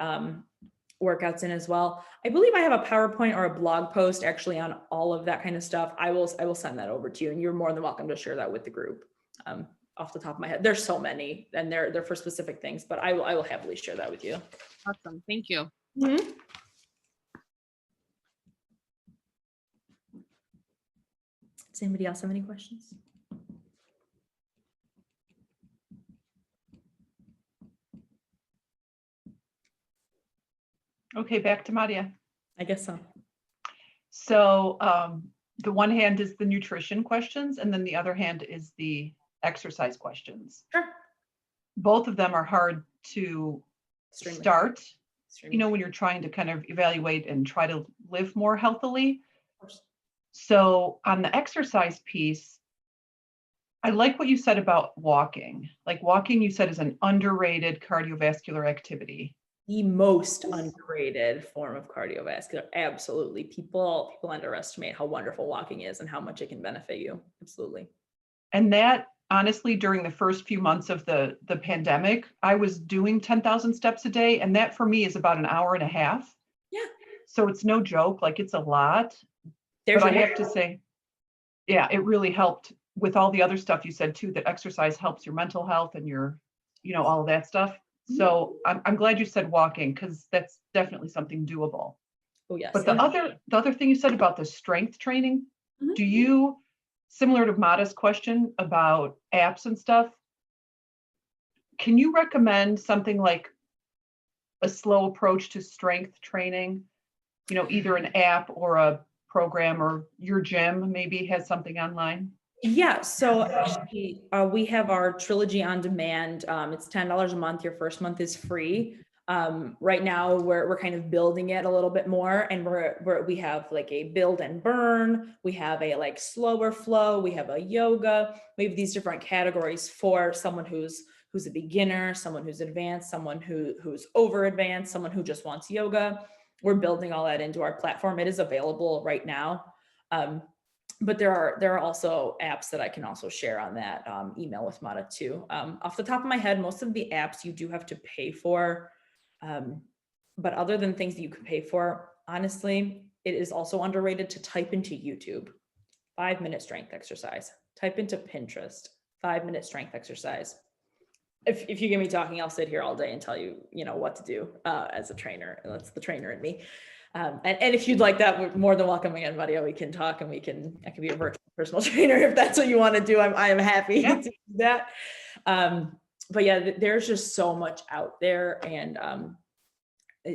workouts in as well. I believe I have a PowerPoint or a blog post actually on all of that kind of stuff. I will send that over to you, and you're more than welcome to share that with the group. Off the top of my head, there's so many, and they're for specific things, but I will happily share that with you. Awesome, thank you. Mm-hmm. Does anybody else have any questions? Okay, back to Maria. I guess so. So the one hand is the nutrition questions, and then the other hand is the exercise questions. Sure. Both of them are hard to start, when you're trying to kind of evaluate and try to live more healthily. Of course. So on the exercise piece, I like what you said about walking. Like, walking, you said, is an underrated cardiovascular activity. The most underrated form of cardiovascular. Absolutely. People underestimate how wonderful walking is and how much it can benefit you. Absolutely. And that, honestly, during the first few months of the pandemic, I was doing 10,000 steps a day. And that for me is about an hour and a half. Yeah. So it's no joke, like, it's a lot. But I have to say, yeah, it really helped with all the other stuff you said too, that exercise helps your mental health and your, all of that stuff. So I'm glad you said walking, because that's definitely something doable. Oh, yes. But the other thing you said about the strength training, do you, similar to Mada's question about apps and stuff, can you recommend something like a slow approach to strength training? Either an app or a program, or your gym maybe has something online? Yeah, so actually, we have our Trilogy on demand. It's $10 a month. Your first month is free. Right now, we're kind of building it a little bit more, and we have like a build and burn. We have a like slower flow. We have a yoga. We have these different categories for someone who's a beginner, someone who's advanced, someone who's over advanced, someone who just wants yoga. We're building all that into our platform. It is available right now. But there are also apps that I can also share on that email with Mata too. Off the top of my head, most of the apps you do have to pay for. But other than things that you can pay for, honestly, it is also underrated to type into YouTube, 5-minute strength exercise. Type into Pinterest, 5-minute strength exercise. If you get me talking, I'll sit here all day and tell you, what to do as a trainer. That's the trainer in me. And if you'd like that, we're more than welcome again, Mario. We can talk and I can be a virtual personal trainer if that's what you want to do. I am happy to do that. But yeah, there's just so much out there. And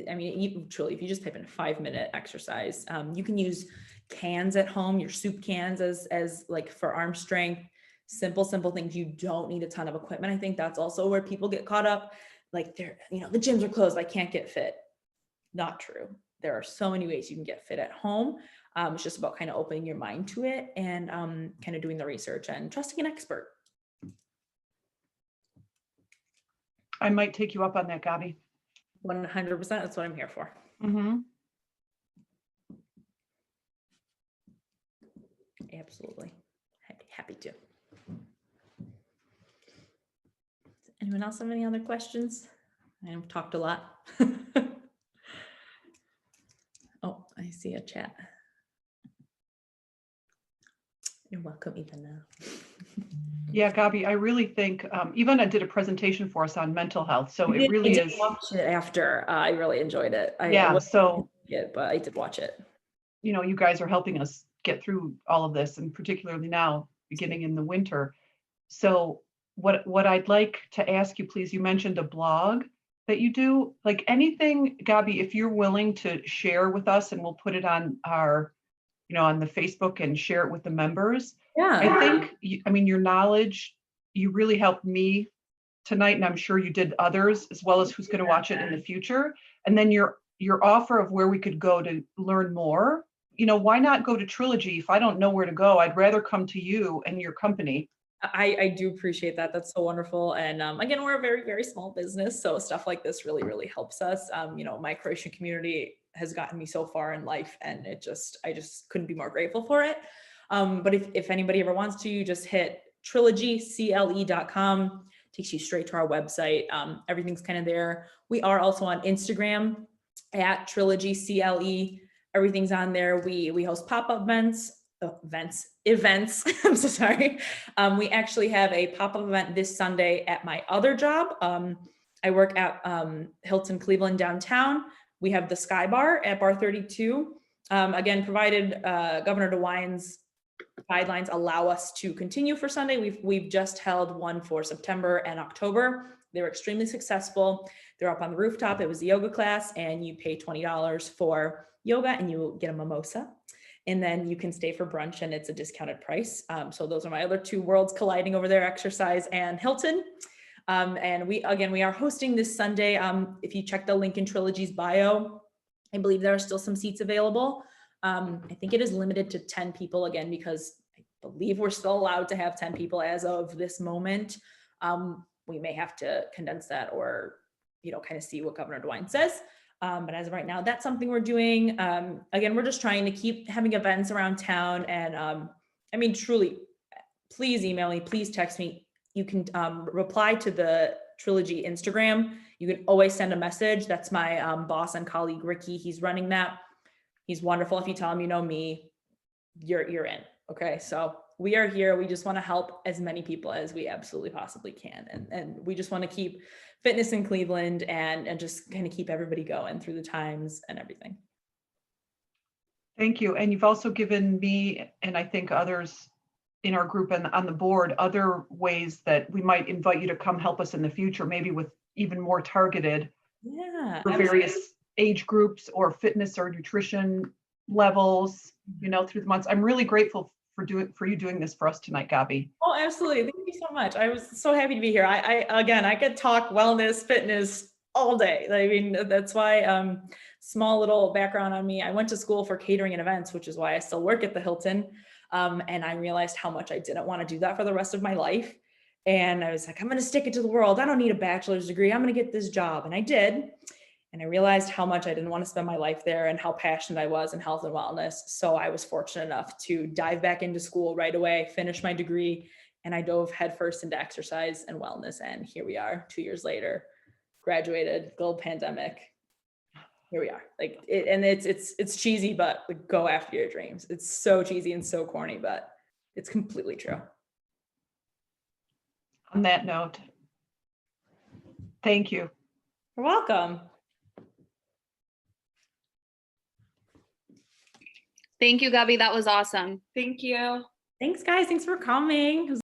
I mean, truly, if you just type in 5-minute exercise, you can use cans at home, your soup cans as like for arm strength, simple things. You don't need a ton of equipment. I think that's also where people get caught up. Like the gyms are closed, I can't get fit. Not true. There are so many ways you can get fit at home. It's just about kind of opening your mind to it and kind of doing the research and trusting an expert. I might take you up on that, Gabi. 100%. That's what I'm here for. Mm-hmm. Absolutely. Happy to. Does anyone else have any other questions? I've talked a lot. Oh, I see a chat. You're welcome, even now. Yeah, Gabi, I really think Ivana did a presentation for us on mental health. So it really is. Watch it after. I really enjoyed it. But I did watch it. You guys are helping us get through all of this, and particularly now, beginning in the winter. So what I'd like to ask you, please, you mentioned a blog that you do, like anything, Gabi, if you're willing to share with us, and we'll put it on our, on the Facebook and share it with the members. Yeah. I think, your knowledge, you really helped me tonight, and I'm sure you did others, as well as who's going to watch it in the future. And then your offer of where we could go to learn more, why not go to Trilogy? If I don't know where to go, I'd rather come to you and your company. I do appreciate that. That's so wonderful. And again, we're a very, very small business. So stuff like this really, really helps us. My Croatian community has gotten me so far in life, and I just couldn't be more grateful for it. But if anybody ever wants to, you just hit trilogycle.com, takes you straight to our website. Everything's kind of there. We are also on Instagram at Trilogy CLE. Everything's on there. We host pop-up events. I'm so sorry. We actually have a pop-up event this Sunday at my other job. I work at Hilton Cleveland downtown. We have the Sky Bar at Bar 32. Again, provided Governor DeWine's guidelines allow us to continue for Sunday. We've just held one for September and October. They were extremely successful. They're up on the rooftop. It was a yoga class, and you pay $20 for yoga and you get a mimosa. And then you can stay for brunch, and it's a discounted price. So those are my other two worlds colliding over there, exercise and Hilton. And we are hosting this Sunday. If you check the link in Trilogy's bio, I believe there are still some seats available. I think it is limited to 10 people again, because I believe we're still allowed to have 10 people as of this moment. We may have to condense that or, kind of see what Governor DeWine says. But as of right now, that's something we're doing. Again, we're just trying to keep having events around town. And truly, please email me, please text me. You can reply to the Trilogy Instagram. You can always send a message. That's my boss and colleague, Ricky. He's running that. He's wonderful. If you tell him you know me, you're in. Okay, so we are here. We just want to help as many people as we absolutely possibly can. And we just want to keep fitness in Cleveland and just kind of keep everybody going through the times and everything. Thank you. And you've also given me, and I think others in our group and on the board, other ways that we might invite you to come help us in the future, maybe with even more targeted for various age groups or fitness or nutrition levels, through the months. I'm really grateful for you doing this for us tonight, Gabi. Oh, absolutely. Thank you so much. I was so happy to be here. I could talk wellness, fitness all day. That's why, small little background on me. I went to school for catering and events, which is why I still work at the Hilton. And I realized how much I didn't want to do that for the rest of my life. And I was like, I'm going to stick it to the world. I don't need a bachelor's degree. I'm going to get this job. And I did. And I realized how much I didn't want to spend my life there and how passionate I was in health and wellness. So I was fortunate enough to dive back into school right away, finish my degree, and I dove headfirst into exercise and wellness. And here we are 2 years later, graduated, global pandemic. Here we are. Like, it's cheesy, but like, go after your dreams. It's so cheesy and so corny, but it's completely true. On that note, thank you. You're welcome. Thank you, Gabi. That was awesome. Thank you. Thanks, guys. Thanks for coming.